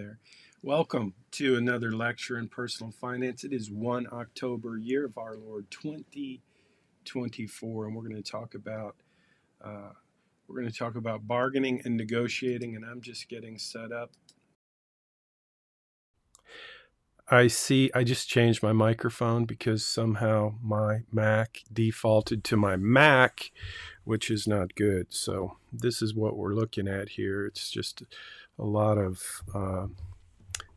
there. Welcome to another lecture in personal finance. It is 1 October, year of our Lord 2024, and uh, we're going to talk about bargaining and negotiating. And I'm just getting set up. I just changed my microphone because somehow my Mac defaulted to my Mac, which is not good. So this is what we're looking at here. It's just a lot of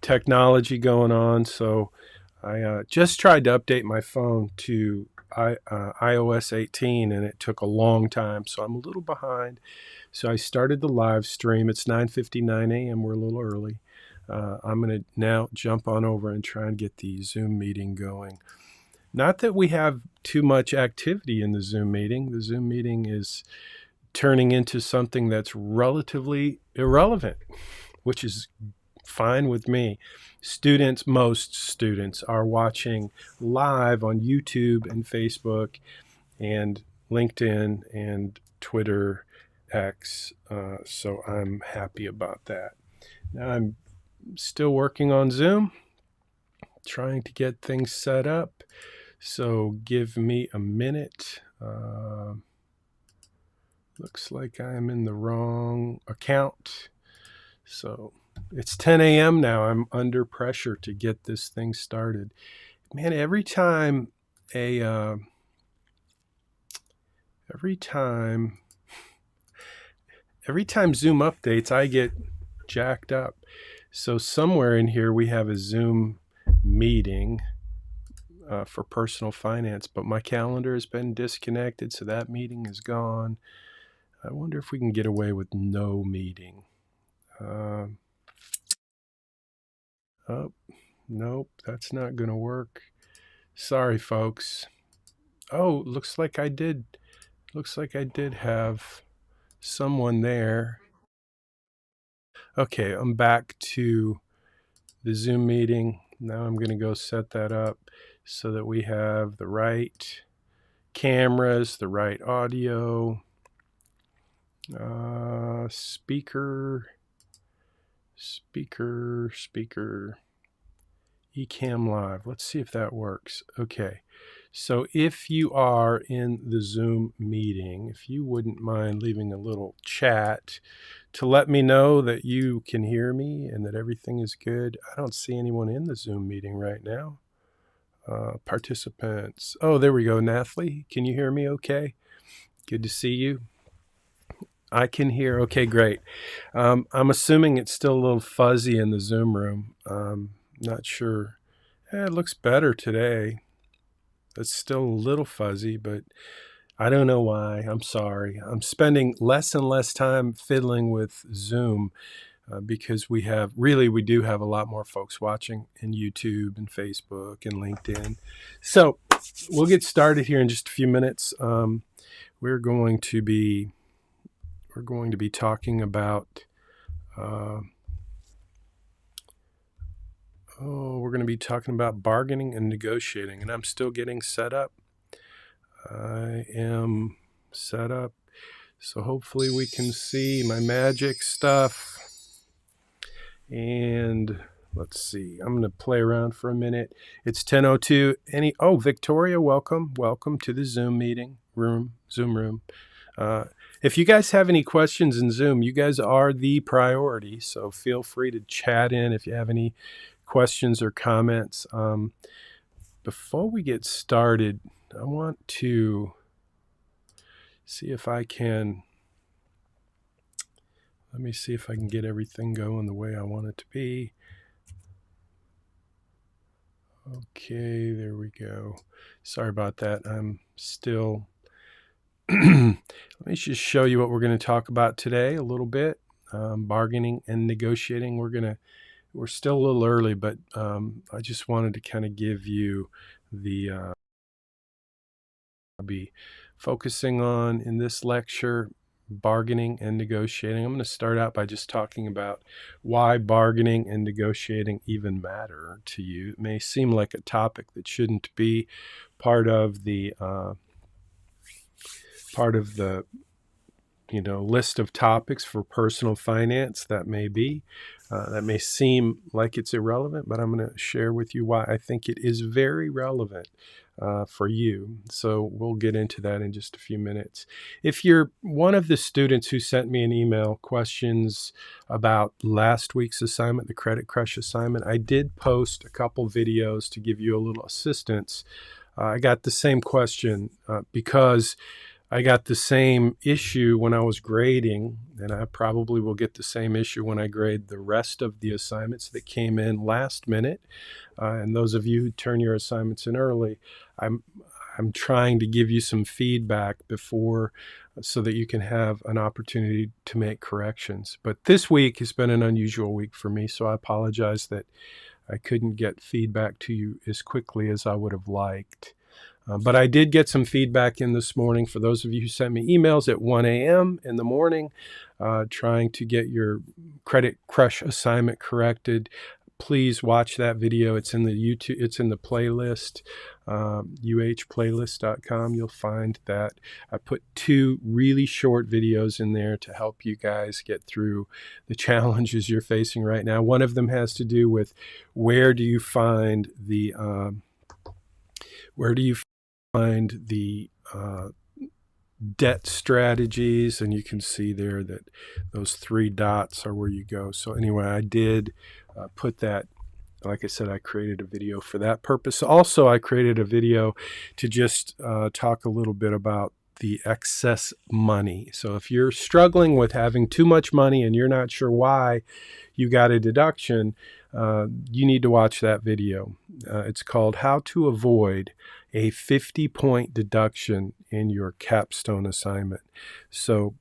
technology going on. So I just tried to update my phone to iOS 18, and it took a long time. So I'm a little behind. So I started the live stream. It's 9:59 a.m. We're a little early. I'm going to now jump on over and try and get the Zoom meeting going. Not that we have too much activity in the Zoom meeting. The Zoom meeting is turning into something that's relatively irrelevant, which is fine with me. Most students are watching live on YouTube and Facebook and LinkedIn and Twitter X. So I'm happy about that. Now I'm still working on Zoom, trying to get things set up. So give me a minute. Looks like I'm in the wrong account. So it's 10 a.m. now. I'm under pressure to get this thing started. Man, every time Zoom updates, I get jacked up. So somewhere in here we have a Zoom meeting for personal finance, but my calendar has been disconnected, so that meeting is gone. I wonder if we can get away with no meeting. Oh, nope, that's not going to work. Sorry, folks. Oh, looks like I did have someone there. Okay, I'm back to the Zoom meeting. Now I'm going to go set that up so that we have the right cameras, the right audio, speaker, eCam Live. Let's see if that works. Okay. So if you are in the Zoom meeting, if you wouldn't mind leaving a little chat to let me know that you can hear me and that everything is good. I don't see anyone in the Zoom meeting right now. Participants. Oh, there we go. Nathalie, can you hear me okay? Good to see you. I can hear. Okay, great. I'm assuming it's still a little fuzzy in the Zoom room. Not sure. It looks better today. It's still a little fuzzy, but I don't know why. I'm sorry. I'm spending less and less time fiddling with Zoom because we do have a lot more folks watching in YouTube and Facebook and LinkedIn. So we'll get started here in just a few minutes. We're going to be talking about bargaining and negotiating, and I'm still getting set up. I am set up, so hopefully we can see my magic stuff. And let's see, I'm going to play around for a minute. It's 10:02. Victoria, welcome to the Zoom meeting room, Zoom room. If you guys have any questions in Zoom, you guys are the priority, so feel free to chat in if you have any questions or comments. Before we get started, I want to see if I can, let me see if I can get everything going the way I want it to be. Okay, there we go. Sorry about that. I'm still, let me just show you what we're going to talk about today a little bit. Bargaining and negotiating. We're still a little early, but I just wanted to kind of give you the I'll be focusing on in this lecture, bargaining and negotiating. I'm going to start out by just talking about why bargaining and negotiating even matter to you. It may seem like a topic that shouldn't be part of the list of topics for personal finance. That may be, That may seem like it's irrelevant, but I'm going to share with you why I think it is very relevant for you. So we'll get into that in just a few minutes. If you're one of the students who sent me an email, questions about last week's assignment, the Credit Crush assignment, I did post a couple videos to give you a little assistance. I got the same question because I got the same issue when I was grading, and I probably will get the same issue when I grade the rest of the assignments that came in last minute. And those of you who turn your assignments in early, I'm trying to give you some feedback before so that you can have an opportunity to make corrections. But this week has been an unusual week for me, so I apologize that I couldn't get feedback to you as quickly as I would have liked. But I did get some feedback in this morning for those of you who sent me emails at 1 a.m. in the morning trying to get your Credit Crush assignment corrected. Please watch that video. It's in the YouTube. It's in the playlist, uhplaylist.com. You'll find that I put 2 really short videos in there to help you guys get through the challenges you're facing right now. One of them has to do with where do you find the debt strategies, and you can see there that those 3 dots are where you go. So anyway, I did put that, like I said, I created a video for that purpose. Also, I created a video to just talk a little bit about the excess money. So if you're struggling with having too much money and you're not sure why you got a deduction, you need to watch that video. It's called How to Avoid a 50-point deduction in your capstone assignment. So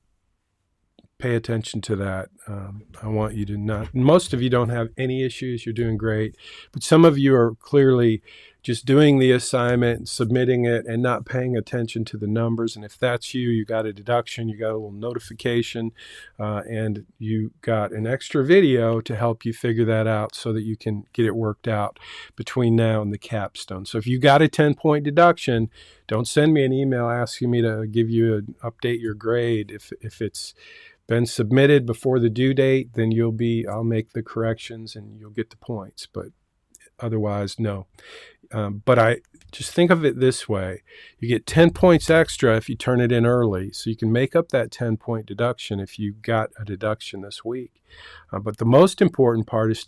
pay attention to that. I want you to not, most of you don't have any issues. You're doing great. But some of you are clearly just doing the assignment, submitting it, and not paying attention to the numbers. And if that's you, you got a deduction, you got a little notification, and you got an extra video to help you figure that out so that you can get it worked out between now and the capstone. So if you got a 10-point deduction, don't send me an email asking me to give you an update your grade. If it's been submitted before the due date, then I'll make the corrections and you'll get the points. But otherwise, no. But I just think of it this way. You get 10 points extra if you turn it in early. So you can make up that 10-point deduction if you got a deduction this week. But the most important part is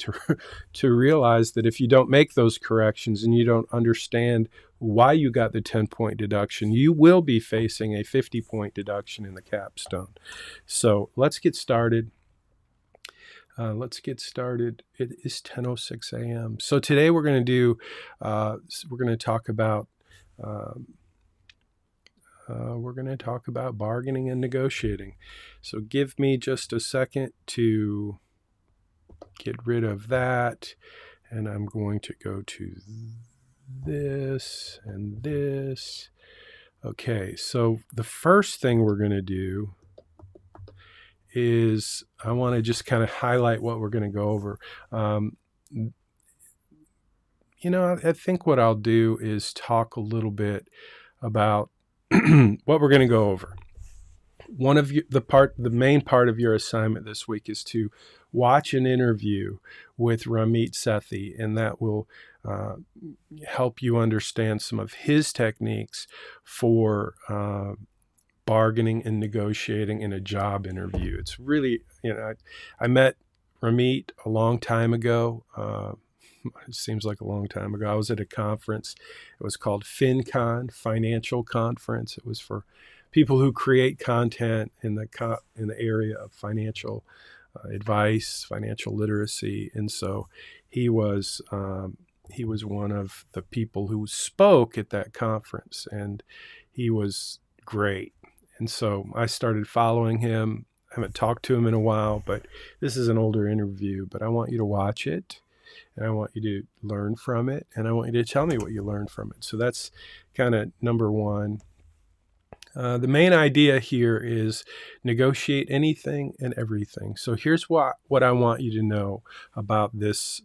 to realize that if you don't make those corrections and you don't understand why you got the 10-point deduction, you will be facing a 50-point deduction in the capstone. So let's get started. It is 10:06 a.m. So today we're going to talk about bargaining and negotiating. So give me just a second to get rid of that, and I'm going to go to this and this. Okay, so the first thing we're going to do is I want to just kind of highlight what we're going to go over. I think what I'll do is talk a little bit about what we're going to go over. One of the main part of your assignment this week is to watch an interview with Ramit Sethi, and that will help you understand some of his techniques for bargaining and negotiating in a job interview. It's really, I met Ramit a long time ago. It seems like a long time ago. I was at a conference. It was called FinCon, Financial Conference. It was for people who create content in the area of financial advice, financial literacy. And so he was one of the people who spoke at that conference, and he was great. And so I started following him. I haven't talked to him in a while, but this is an older interview, but I want you to watch it, and I want you to learn from it, and I want you to tell me what you learned from it. So that's kind of number one. The main idea here is negotiate anything and everything. So here's what I want you to know about this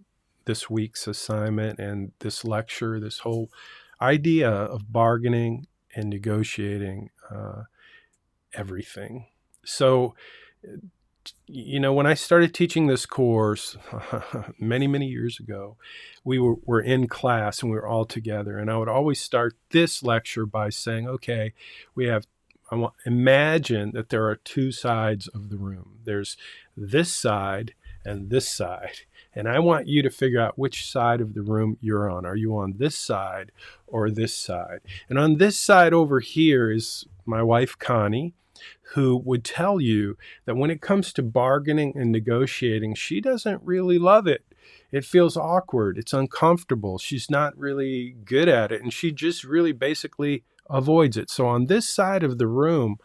week's assignment and this lecture, this whole idea of bargaining and negotiating everything. So when I started teaching this course many, many years ago, we were in class and we were all together. And I would always start this lecture by saying, okay, imagine that there are two sides of the room. There's this side and this side. And I want you to figure out which side of the room you're on. Are you on this side or this side? And on this side over here is my wife, Connie, who would tell you that when it comes to bargaining and negotiating, she doesn't really love it. It feels awkward. It's uncomfortable. She's not really good at it. And she just really basically avoids it. So on this side of the room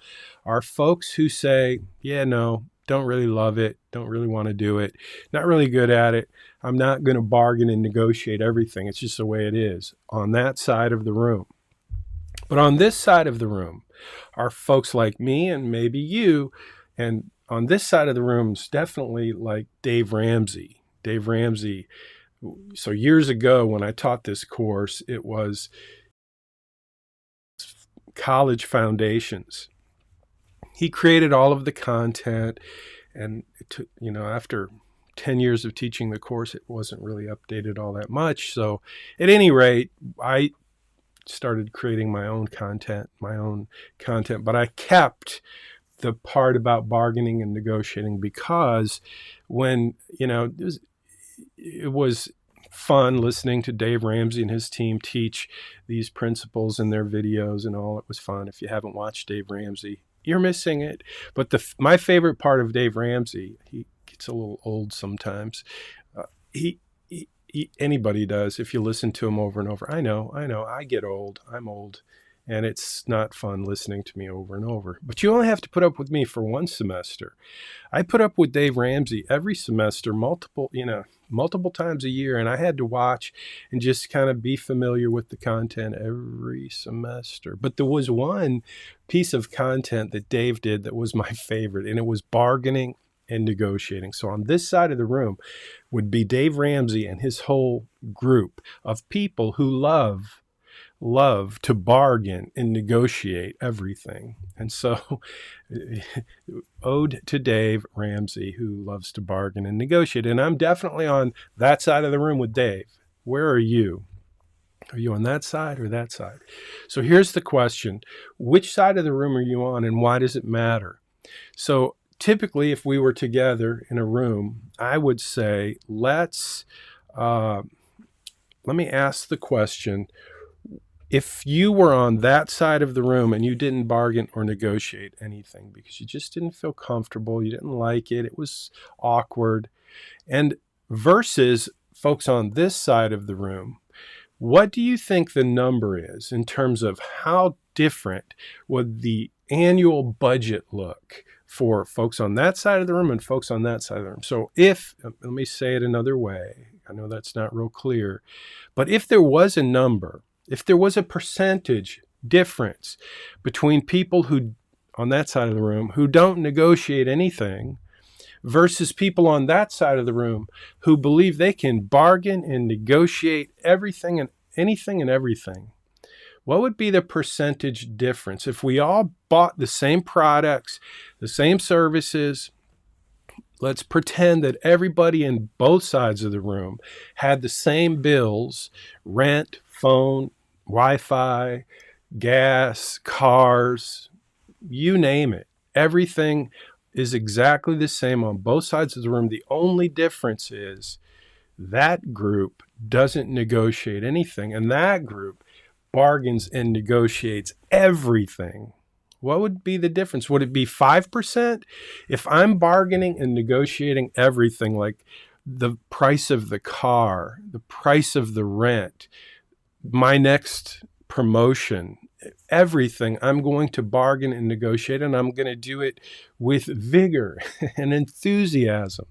are folks who say, yeah, no, don't really love it, don't really want to do it, not really good at it. I'm not going to bargain and negotiate everything. It's just the way it is on that side of the room. But on this side of the room are folks like me and maybe you. And on this side of the room is definitely like Dave Ramsey. Dave Ramsey. So years ago when I taught this course, it was college foundations. He created all of the content, and after 10 years of teaching the course, it wasn't really updated all that much. So at any rate, I started creating my own content, but I kept the part about bargaining and negotiating because when, it was fun listening to Dave Ramsey and his team teach these principles in their videos and all. It was fun. If you haven't watched Dave Ramsey, you're missing it. But my favorite part of Dave Ramsey, he gets a little old sometimes. Anybody does if you listen to him over and over. I know, I get old. I'm old. And it's not fun listening to me over and over. But you only have to put up with me for one semester. I put up with Dave Ramsey every semester, multiple times a year, and I had to watch and just kind of be familiar with the content every semester. But there was one piece of content that Dave did that was my favorite, and it was bargaining and negotiating. So on this side of the room would be Dave Ramsey and his whole group of people who love to bargain and negotiate everything. And so ode to Dave Ramsey, who loves to bargain and negotiate. And I'm definitely on that side of the room with Dave. Where are you? Are you on that side or that side? So here's the question. Which side of the room are you on, and why does it matter? So typically, if we were together in a room, I would say, let me ask the question. If you were on that side of the room and you didn't bargain or negotiate anything because you just didn't feel comfortable, you didn't like it, it was awkward, and versus folks on this side of the room, what do you think the number is in terms of how different would the annual budget look for folks on that side of the room and folks on that side of the room? So let me say it another way. I know that's not real clear, but if there was a number, if there was a percentage difference between people who on that side of the room who don't negotiate anything versus people on that side of the room who believe they can bargain and negotiate everything and anything and everything, what would be the percentage difference if we all bought the same products, the same services? Let's pretend that everybody in both sides of the room had the same bills, rent, phone, Wi-Fi, gas, cars, you name it. Everything is exactly the same on both sides of the room. The only difference is that group doesn't negotiate anything, and that group bargains and negotiates everything. What would be the difference? Would it be 5%? If I'm bargaining and negotiating everything, like the price of the car, the price of the rent, my next promotion, everything, I'm going to bargain and negotiate, and I'm going to do it with vigor and enthusiasm.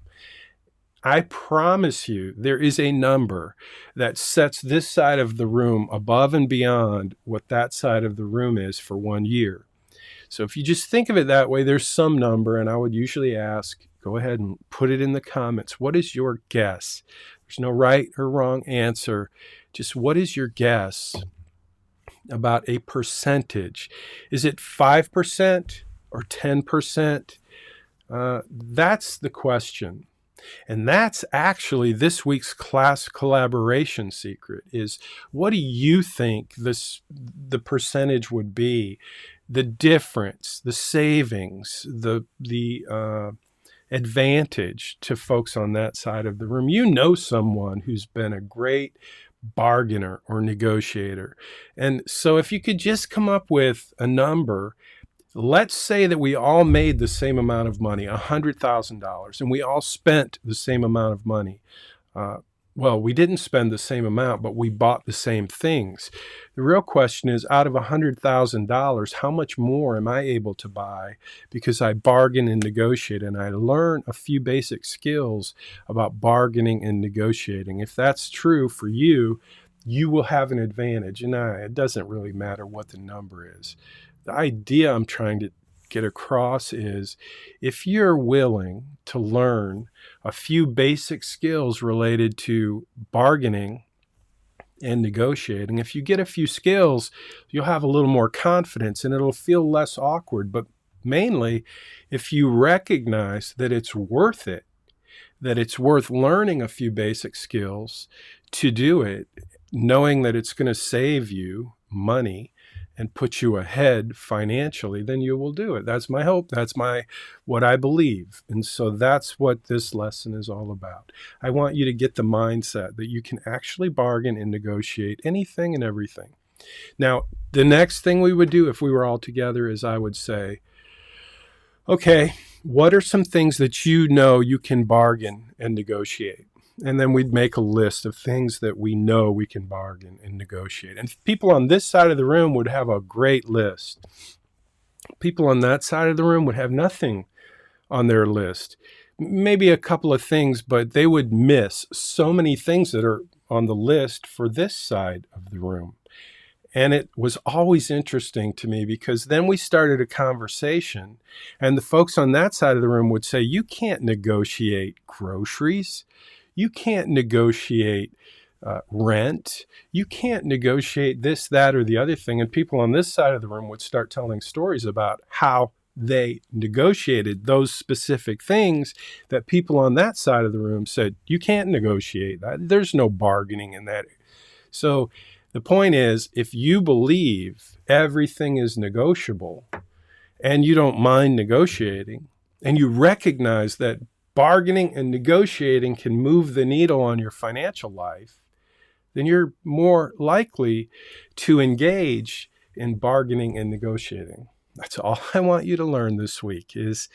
I promise you, there is a number that sets this side of the room above and beyond what that side of the room is for 1 year. So if you just think of it that way, there's some number, and I would usually ask, go ahead and put it in the comments. What is your guess? There's no right or wrong answer. Just what is your guess about a percentage? Is it 5% or 10%? That's the question. And that's actually this week's class collaboration secret is, what do you think the percentage would be, the difference, the savings, the advantage to folks on that side of the room? You know someone who's been a great bargainer or negotiator. And so if you could just come up with a number. Let's say that we all made the same amount of money, $100,000, and we all spent the same amount of money. Uh, well, we didn't spend the same amount, but we bought the same things. The real question is, out of $100,000, how much more am I able to buy because I bargain and negotiate and I learn a few basic skills about bargaining and negotiating? If that's true for you, you will have an advantage. And it doesn't really matter what the number is. The idea I'm trying to get across is, if you're willing to learn a few basic skills related to bargaining and negotiating, if you get a few skills, you'll have a little more confidence and it'll feel less awkward. But mainly, if you recognize that it's worth it, that it's worth learning a few basic skills to do it, knowing that it's going to save you money and put you ahead financially, then you will do it. That's my hope. That's what I believe. And so that's what this lesson is all about. I want you to get the mindset that you can actually bargain and negotiate anything and everything. Now, the next thing we would do if we were all together is I would say, okay, what are some things that you know you can bargain and negotiate? And then we'd make a list of things that we know we can bargain and negotiate. And people on this side of the room would have a great list. People on that side of the room would have nothing on their list. Maybe a couple of things, but they would miss so many things that are on the list for this side of the room. And it was always interesting to me because then we started a conversation and the folks on that side of the room would say, you can't negotiate groceries. You can't negotiate rent. You can't negotiate this, that, or the other thing. And people on this side of the room would start telling stories about how they negotiated those specific things that people on that side of the room said, you can't negotiate that. There's no bargaining in that. So the point is, if you believe everything is negotiable and you don't mind negotiating and you recognize that bargaining and negotiating can move the needle on your financial life, then you're more likely to engage in bargaining and negotiating. That's all I want you to learn this week, is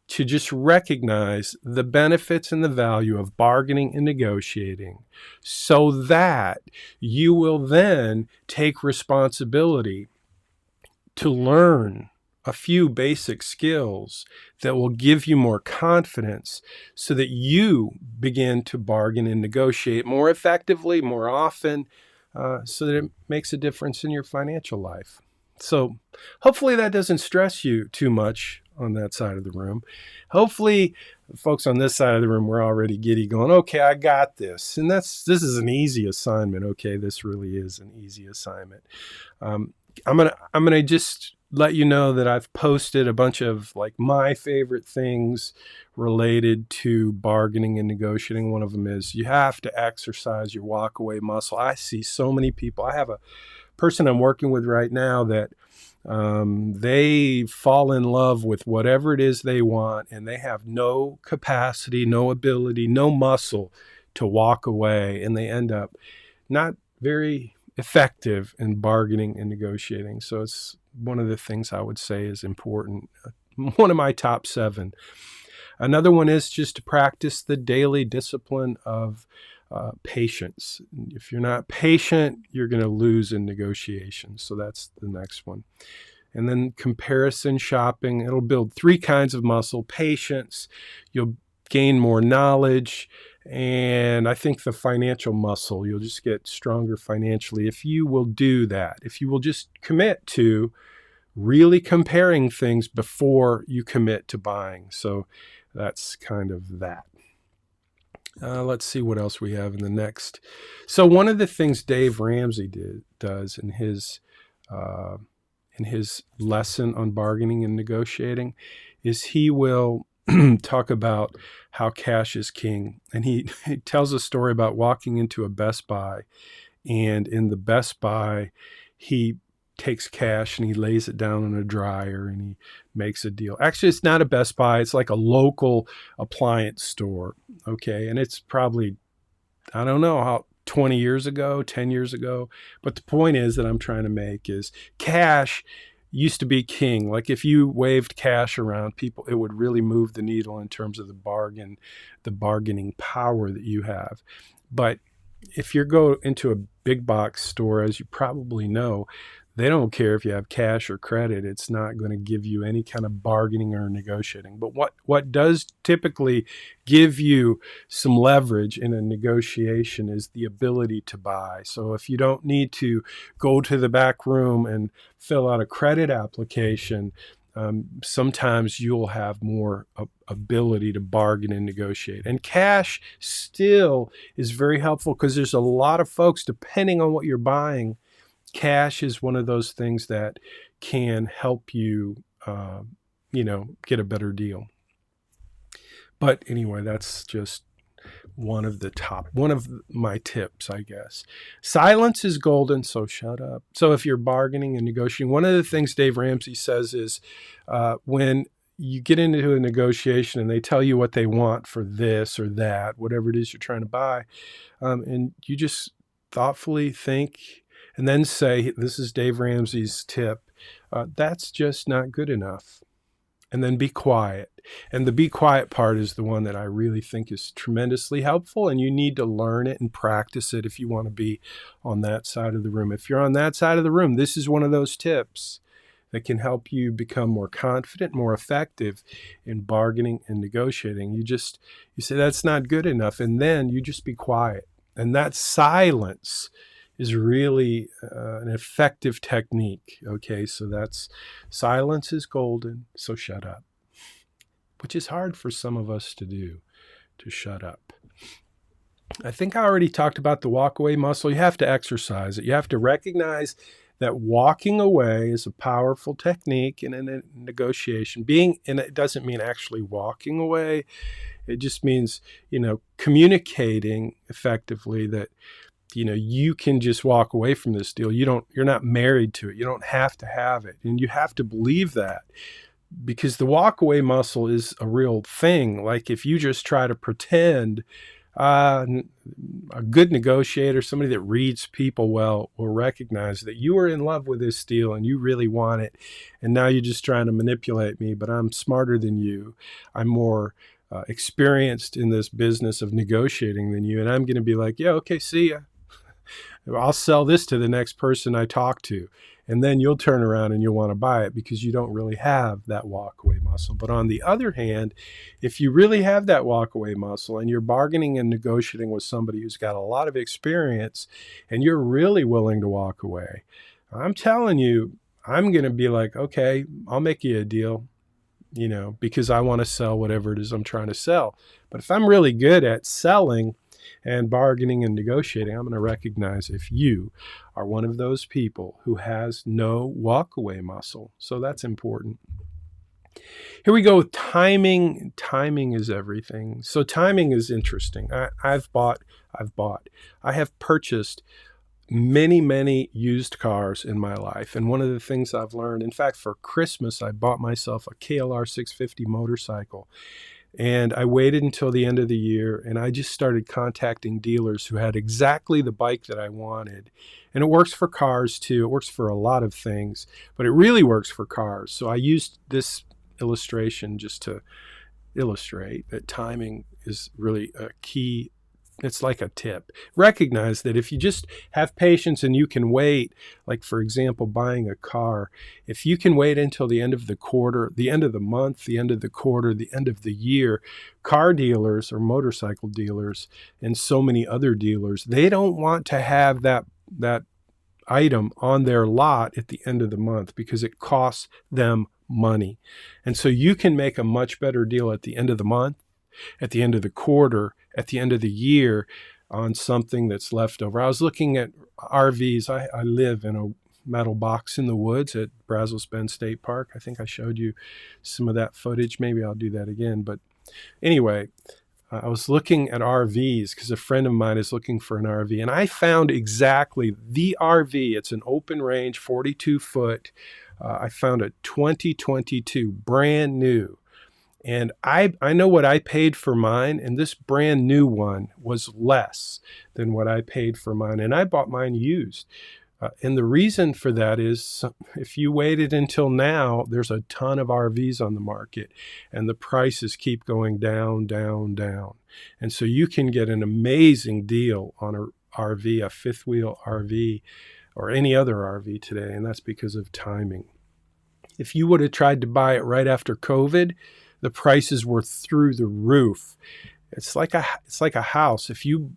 to just recognize the benefits and the value of bargaining and negotiating so that you will then take responsibility to learn a few basic skills that will give you more confidence so that you begin to bargain and negotiate more effectively, more often, so that it makes a difference in your financial life. So hopefully that doesn't stress you too much on that side of the room. Hopefully folks on this side of the room were already giddy going, okay, I got this. And this is an easy assignment. Okay, this really is an easy assignment. I'm gonna just let you know that I've posted a bunch of my favorite things related to bargaining and negotiating. One of them is you have to exercise your walk-away muscle. I see so many people. I have a person I'm working with right now that they fall in love with whatever it is they want, and they have no capacity, no ability, no muscle to walk away, and they end up not very effective in bargaining and negotiating. So it's one of the things I would say is important. One of my top 7. Another one is just to practice the daily discipline of patience. If you're not patient, you're going to lose in negotiations. So that's the next one. And then comparison shopping. It'll build 3 kinds of muscle. Patience, you'll gain more knowledge, and I think the financial muscle, you'll just get stronger financially if you will do that. If you will just commit to really comparing things before you commit to buying. So that's kind of that. Let's see what else we have in the next. So one of the things Dave Ramsey does in his lesson on bargaining and negotiating is he will talk about how cash is king. And he tells a story about walking into a Best Buy. And in the Best Buy, he takes cash and he lays it down in a dryer and he makes a deal. Actually, it's not a Best Buy. It's like a local appliance store. Okay. And it's probably, I don't know how, 20 years ago, 10 years ago. But the point is that I'm trying to make is cash used to be king. Like if you waved cash around people, it would really move the needle in terms of the bargaining power that you have. But if you go into a big box store, as you probably know, they don't care if you have cash or credit. It's not going to give you any kind of bargaining or negotiating. But what does typically give you some leverage in a negotiation is the ability to buy. So if you don't need to go to the back room and fill out a credit application, sometimes you'll have more ability to bargain and negotiate. And cash still is very helpful because there's a lot of folks, depending on what you're buying, cash is one of those things that can help you, get a better deal. But anyway, that's just one of my tips, I guess. Silence is golden, so shut up. So if you're bargaining and negotiating, one of the things Dave Ramsey says is when you get into a negotiation and they tell you what they want for this or that, whatever it is you're trying to buy, and you just thoughtfully think and then say, this is Dave Ramsey's tip, that's just not good enough. And then be quiet. And the be quiet part is the one that I really think is tremendously helpful, and you need to learn it and practice it if you want to be on that side of the room. If you're on that side of the room, this is one of those tips that can help you become more confident, more effective in bargaining and negotiating. You say, that's not good enough, and then you just be quiet. And that silence is really an effective technique. Okay, so that's silence is golden, so shut up, which is hard for some of us to do, to shut up. I think I already talked about the walk-away muscle. You have to exercise it. You have to recognize that walking away is a powerful technique in a negotiation. And it doesn't mean actually walking away. It just means, communicating effectively that, you can just walk away from this deal. You're not married to it. You don't have to have it. And you have to believe that, because the walk-away muscle is a real thing. Like if you just try to pretend, a good negotiator, somebody that reads people well, will recognize that you are in love with this deal and you really want it. And now you're just trying to manipulate me, but I'm smarter than you. I'm more experienced in this business of negotiating than you. And I'm going to be like, yeah, okay, see ya. I'll sell this to the next person I talk to. And then you'll turn around and you'll want to buy it because you don't really have that walkaway muscle. But on the other hand, if you really have that walkaway muscle and you're bargaining and negotiating with somebody who's got a lot of experience and you're really willing to walk away, I'm telling you, I'm going to be like, okay, I'll make you a deal, because I want to sell whatever it is I'm trying to sell. But if I'm really good at selling and bargaining and negotiating, I'm going to recognize if you are one of those people who has no walkaway muscle. So that's important. Here we go with timing. Timing is everything. So timing is interesting. I have purchased many used cars in my life. And one of the things I've learned, in fact, for Christmas, I bought myself a KLR 650 motorcycle. And I waited until the end of the year, and I just started contacting dealers who had exactly the bike that I wanted. And it works for cars too. It works for a lot of things, but it really works for cars. So I used this illustration just to illustrate that timing is really a key. It's like a tip. Recognize that if you just have patience and you can wait, like for example, buying a car, if you can wait until the end of the quarter, the end of the month, the end of the quarter, the end of the year, car dealers or motorcycle dealers and so many other dealers, they don't want to have that item on their lot at the end of the month because it costs them money. And so you can make a much better deal at the end of the month, at the end of the quarter, at the end of the year on something that's left over. I was looking at RVs. I live in a metal box in the woods at Brazos Bend State Park. I think I showed you some of that footage. Maybe I'll do that again. But anyway, I was looking at RVs because a friend of mine is looking for an RV, and I found exactly the RV. It's an open range, 42 foot. I found a 2022, brand new. And I know what I paid for mine, and this brand new one was less than what I paid for mine. And I bought mine used. And the reason for that is if you waited until now, there's a ton of RVs on the market, and the prices keep going down, down, down. And so you can get an amazing deal on a RV, a fifth wheel RV, or any other RV today, and that's because of timing. If you would have tried to buy it right after COVID, the prices were through the roof. It's like a house. If you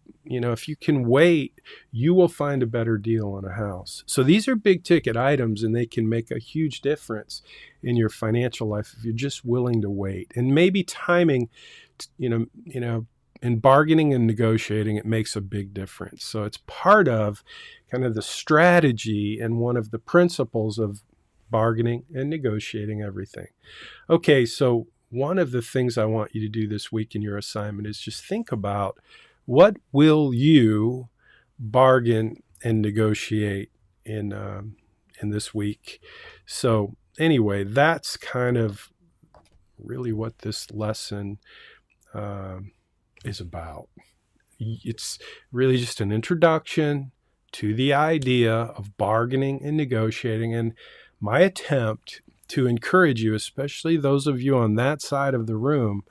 can wait, you will find a better deal on a house. So these are big ticket items, and they can make a huge difference in your financial life if you're just willing to wait. And maybe timing, in bargaining and negotiating, it makes a big difference. So it's part of kind of the strategy and one of the principles of bargaining and negotiating everything. Okay, so one of the things I want you to do this week in your assignment is just think about what will you bargain and negotiate in this week. So anyway, that's kind of really what this lesson is about. It's really just an introduction to the idea of bargaining and negotiating, and my attempt to encourage you, especially those of you on that side of the room,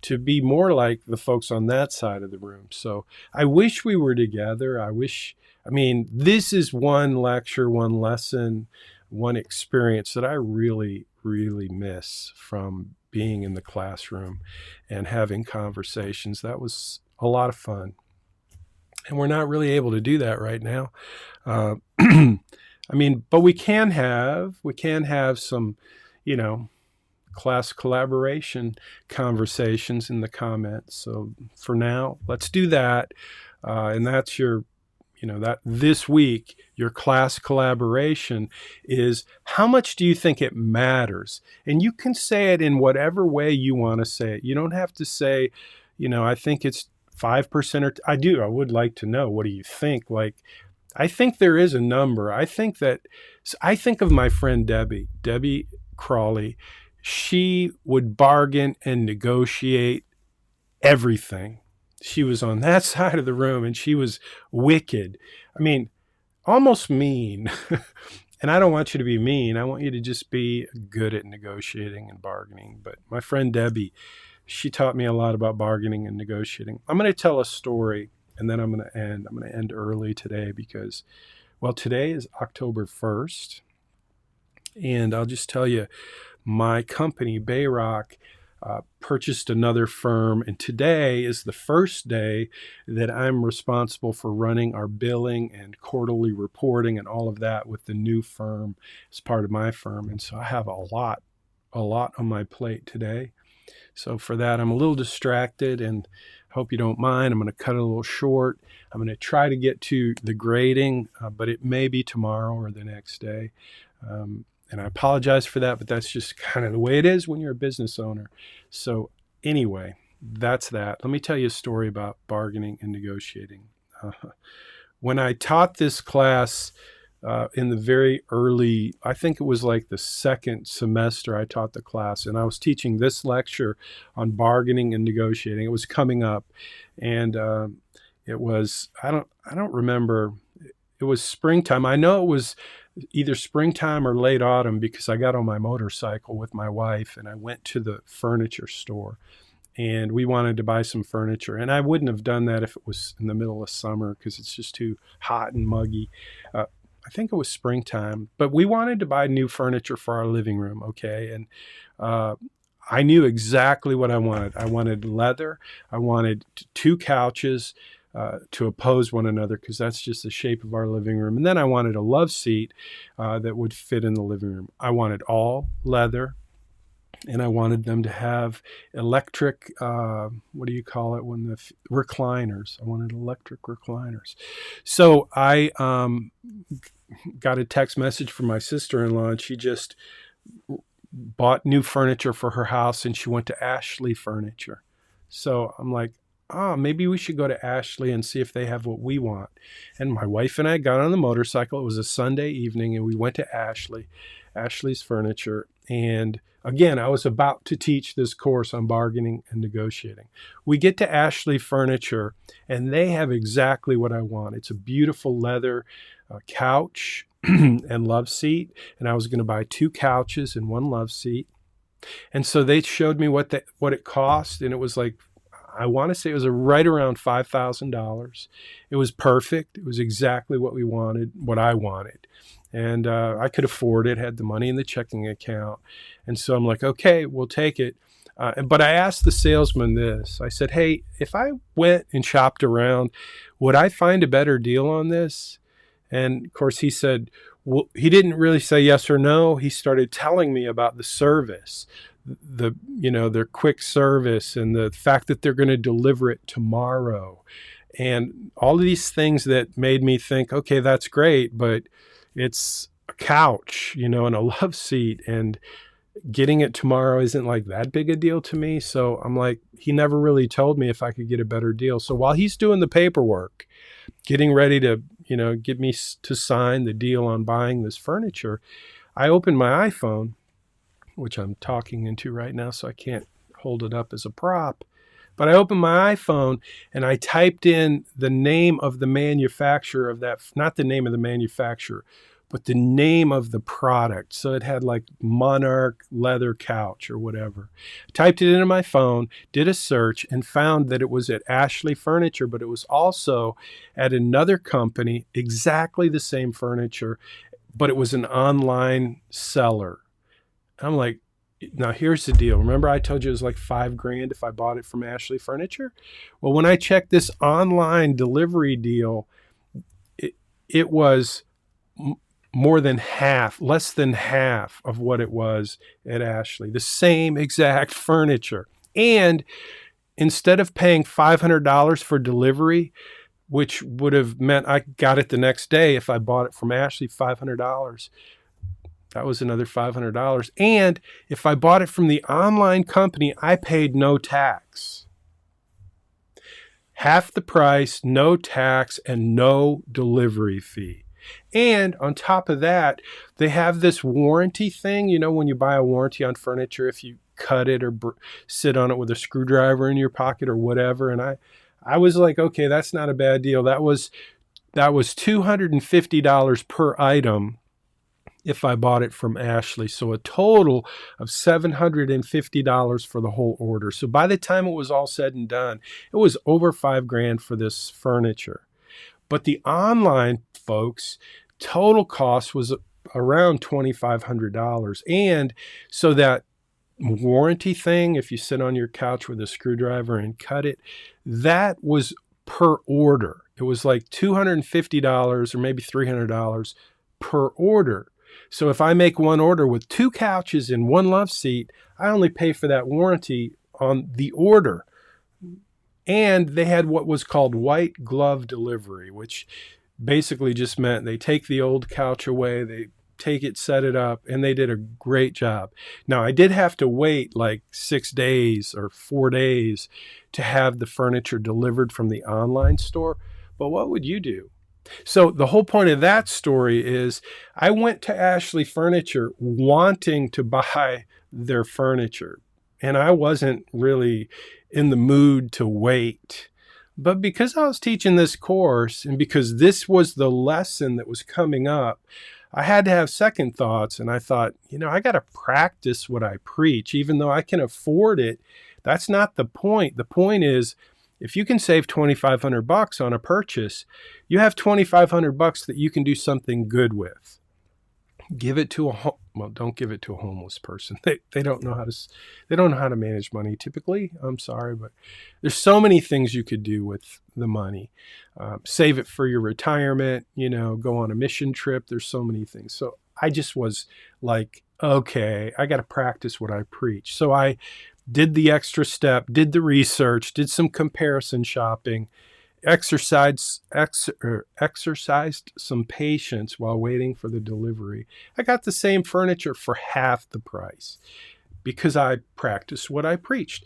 to be more like the folks on that side of the room. So I wish we were together. This is one lecture, one lesson, one experience that I really, really miss from being in the classroom and having conversations. That was a lot of fun. And we're not really able to do that right now. But we can have some, class collaboration conversations in the comments. So for now, let's do that. And that's that this week, your class collaboration is how much do you think it matters? And you can say it in whatever way you want to say it. You don't have to say, I think it's 5% or I would like to know, what do you think? I think there is a number. I think of my friend Debbie Crawley. She would bargain and negotiate everything. She was on that side of the room, and she was wicked. Almost mean. And I don't want you to be mean. I want you to just be good at negotiating and bargaining. But my friend Debbie, she taught me a lot about bargaining and negotiating. I'm going to tell a story, and then I'm going to end. I'm going to end early today because, today is October 1st. And I'll just tell you, my company, Bayrock, purchased another firm. And today is the first day that I'm responsible for running our billing and quarterly reporting and all of that with the new firm as part of my firm. And so I have a lot on my plate today. So for that, I'm a little distracted, and hope you don't mind. I'm going to cut it a little short. I'm going to try to get to the grading, but it may be tomorrow or the next day. And I apologize for that, but that's just kind of the way it is when you're a business owner. So anyway, that's that. Let me tell you a story about bargaining and negotiating. When I taught this class in the very early, I think it was like the second semester I taught the class, and I was teaching this lecture on bargaining and negotiating. It was coming up, and it was, I don't remember, it was springtime. I know it was either springtime or late autumn because I got on my motorcycle with my wife and I went to the furniture store, and we wanted to buy some furniture. And I wouldn't have done that if it was in the middle of summer because it's just too hot and muggy. I think it was springtime, but we wanted to buy new furniture for our living room. Okay. And I knew exactly what I wanted. I wanted leather. I wanted 2 couches to oppose one another because that's just the shape of our living room. And then I wanted a love seat that would fit in the living room. I wanted all leather, and I wanted them to have electric, recliners. I wanted electric recliners. So I got a text message from my sister-in-law, and she just bought new furniture for her house, and she went to Ashley Furniture. So I'm like, oh, maybe we should go to Ashley and see if they have what we want. And my wife and I got on the motorcycle. It was a Sunday evening, and we went to Ashley's Furniture. And again, I was about to teach this course on bargaining and negotiating. We get to Ashley Furniture, and they have exactly what I want. It's a beautiful leather couch and love seat. And I was going to buy 2 couches and 1 love seat. And so they showed me what it cost, and it was like, I want to say it was right around $5,000. It was perfect. It was exactly what we wanted, what I wanted. And I could afford it, had the money in the checking account. And so I'm like, okay, we'll take it. But I asked the salesman this. I said, hey, if I went and shopped around, would I find a better deal on this? And of course he said, well, he didn't really say yes or no. He started telling me about the service, their quick service, and the fact that they're going to deliver it tomorrow, and all of these things that made me think, okay, that's great, but it's a couch, and a love seat, and getting it tomorrow isn't like that big a deal to me. So I'm like, he never really told me if I could get a better deal. So while he's doing the paperwork, getting ready to, get me to sign the deal on buying this furniture, I opened my iPhone, which I'm talking into right now, so I can't hold it up as a prop. But I opened my iPhone and I typed in the name of the manufacturer of that, not the name of the manufacturer, but the name of the product. So it had like Monarch leather couch or whatever. Typed it into my phone, did a search, and found that it was at Ashley Furniture, but it was also at another company, exactly the same furniture, but it was an online seller. I'm like, now here's the deal. Remember I told you it was like $5,000 if I bought it from Ashley Furniture? Well, when I checked this online delivery deal, it was more than half, less than half of what it was at Ashley. The same exact furniture. And instead of paying $500 for delivery, which would have meant I got it the next day if I bought it from Ashley, $500. That was another $500. And if I bought it from the online company, I paid no tax. Half the price, no tax, and no delivery fee. And on top of that, they have this warranty thing. When you buy a warranty on furniture, if you cut it or sit on it with a screwdriver in your pocket or whatever. And I was like, okay, that's not a bad deal. That was $250 per item if I bought it from Ashley. So a total of $750 for the whole order. So by the time it was all said and done, it was over $5,000 for this furniture. But the online folks, total cost was around $2,500. And so that warranty thing, if you sit on your couch with a screwdriver and cut it, that was per order. It was like $250 or maybe $300 per order. So if I make one order with 2 couches and 1 love seat, I only pay for that warranty on the order. And they had what was called white glove delivery, which basically just meant they take the old couch away, they take it, set it up, and they did a great job. Now, I did have to wait like 6 days or 4 days to have the furniture delivered from the online store. But what would you do? So the whole point of that story is I went to Ashley Furniture wanting to buy their furniture, and I wasn't really in the mood to wait. But because I was teaching this course and because this was the lesson that was coming up, I had to have second thoughts. And I thought, I got to practice what I preach, even though I can afford it. That's not the point. The point is, if you can save $2,500 on a purchase, you have $2,500 that you can do something good with. Give it to don't give it to a homeless person. They don't know how to manage money typically. I'm sorry, but there's so many things you could do with the money. Save it for your retirement, go on a mission trip. There's so many things. So I just was like, okay, I got to practice what I preach. So I did the extra step, did the research, did some comparison shopping, exercised some patience while waiting for the delivery. I got the same furniture for half the price because I practiced what I preached.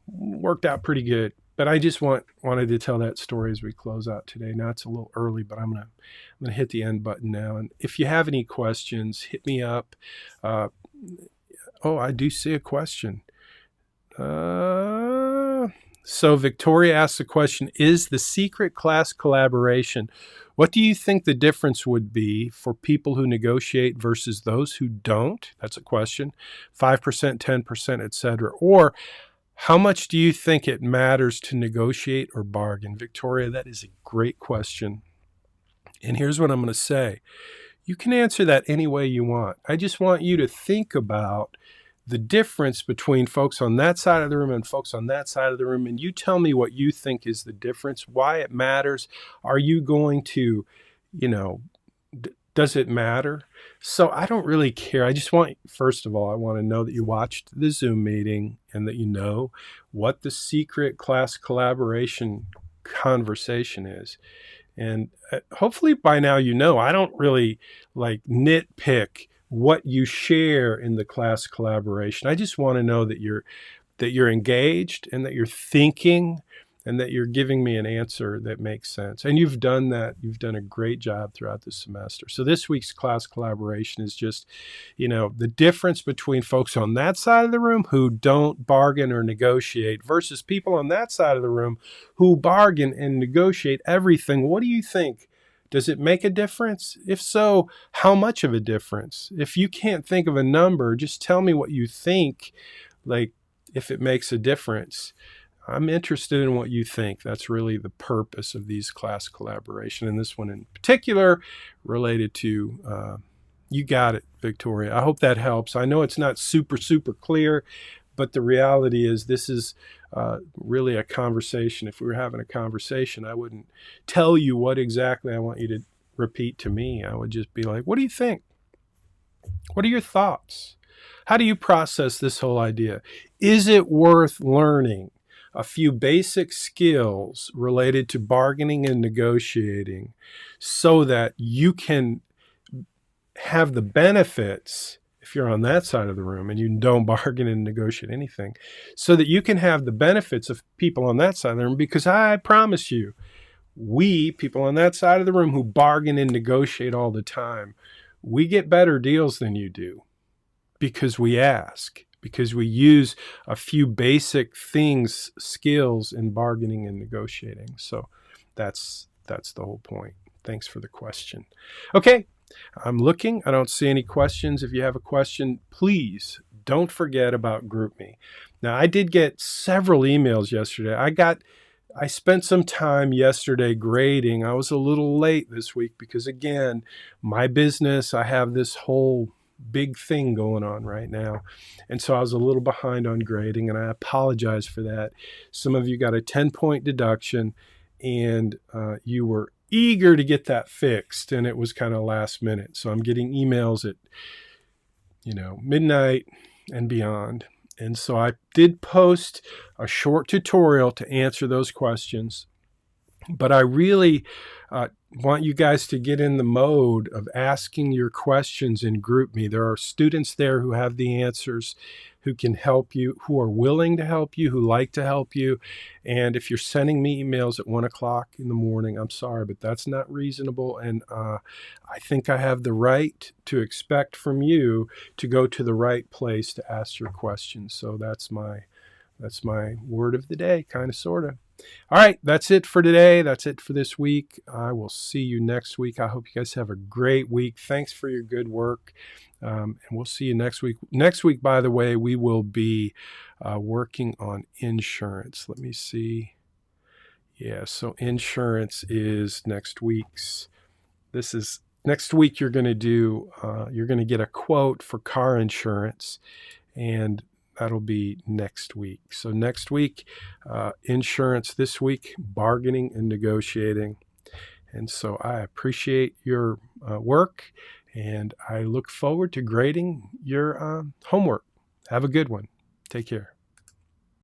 Worked out pretty good. But I just wanted to tell that story as we close out today. Now it's a little early, but I'm gonna hit the end button now. And if you have any questions, hit me up. I do see a question. So Victoria asks the question, is the secret class collaboration, what do you think the difference would be for people who negotiate versus those who don't? That's a question. 5%, 10%, etc. Or how much do you think it matters to negotiate or bargain? Victoria, that is a great question. And here's what I'm going to say. You can answer that any way you want. I just want you to think about the difference between folks on that side of the room and folks on that side of the room, and you tell me what you think is the difference, why it matters. Are you going to, does it matter? So I don't really care. I just want, first of all, I want to know that you watched the Zoom meeting and that you know what the secret class collaboration conversation is. And hopefully by now you know I don't really nitpick what you share in the class collaboration. I just want to know that you're engaged and that you're thinking and that you're giving me an answer that makes sense. And you've done that. You've done a great job throughout the semester. So this week's class collaboration is just, the difference between folks on that side of the room who don't bargain or negotiate versus people on that side of the room who bargain and negotiate everything. What do you think? Does it make a difference? If so, how much of a difference? If you can't think of a number, just tell me what you think, if it makes a difference. I'm interested in what you think. That's really the purpose of these class collaboration, and this one in particular related to, you got it, Victoria. I hope that helps. I know it's not super, super clear, but the reality is this is really a conversation. If we were having a conversation, I wouldn't tell you what exactly I want you to repeat to me. I would just be like, what do you think? What are your thoughts? How do you process this whole idea? Is it worth learning a few basic skills related to bargaining and negotiating so that you can have the benefits, if you're on that side of the room and you don't bargain and negotiate anything, so that you can have the benefits of people on that side of the room? Because I promise you, we, people on that side of the room who bargain and negotiate all the time, we get better deals than you do because we ask, because we use a few basic things, skills in bargaining and negotiating. So that's the whole point. Thanks for the question. Okay, I'm looking. I don't see any questions. If you have a question, please don't forget about GroupMe. Now, I did get several emails yesterday. I spent some time yesterday grading. I was a little late this week because, again, my business, I have this whole big thing going on right now. And so I was a little behind on grading, and I apologize for that. Some of you got a 10-point deduction, and you were eager to get that fixed, and it was kind of last minute. So I'm getting emails at, midnight and beyond. And so I did post a short tutorial to answer those questions. But I really want you guys to get in the mode of asking your questions in GroupMe. There are students there who have the answers, who can help you, who are willing to help you, who like to help you. And if you're sending me emails at 1 o'clock in the morning, I'm sorry, but that's not reasonable. And I think I have the right to expect from you to go to the right place to ask your questions. So that's my word of the day, kind of, sort of. All right, that's it for today. That's it for this week. I will see you next week. I hope you guys have a great week. Thanks for your good work. And we'll see you next week. Next week, by the way, we will be working on insurance. Let me see. Yeah, so insurance is next week's. Next week you're going to get a quote for car insurance, and that'll be next week. So next week, insurance. This week, bargaining and negotiating. And so I appreciate your work, and I look forward to grading your homework. Have a good one. Take care.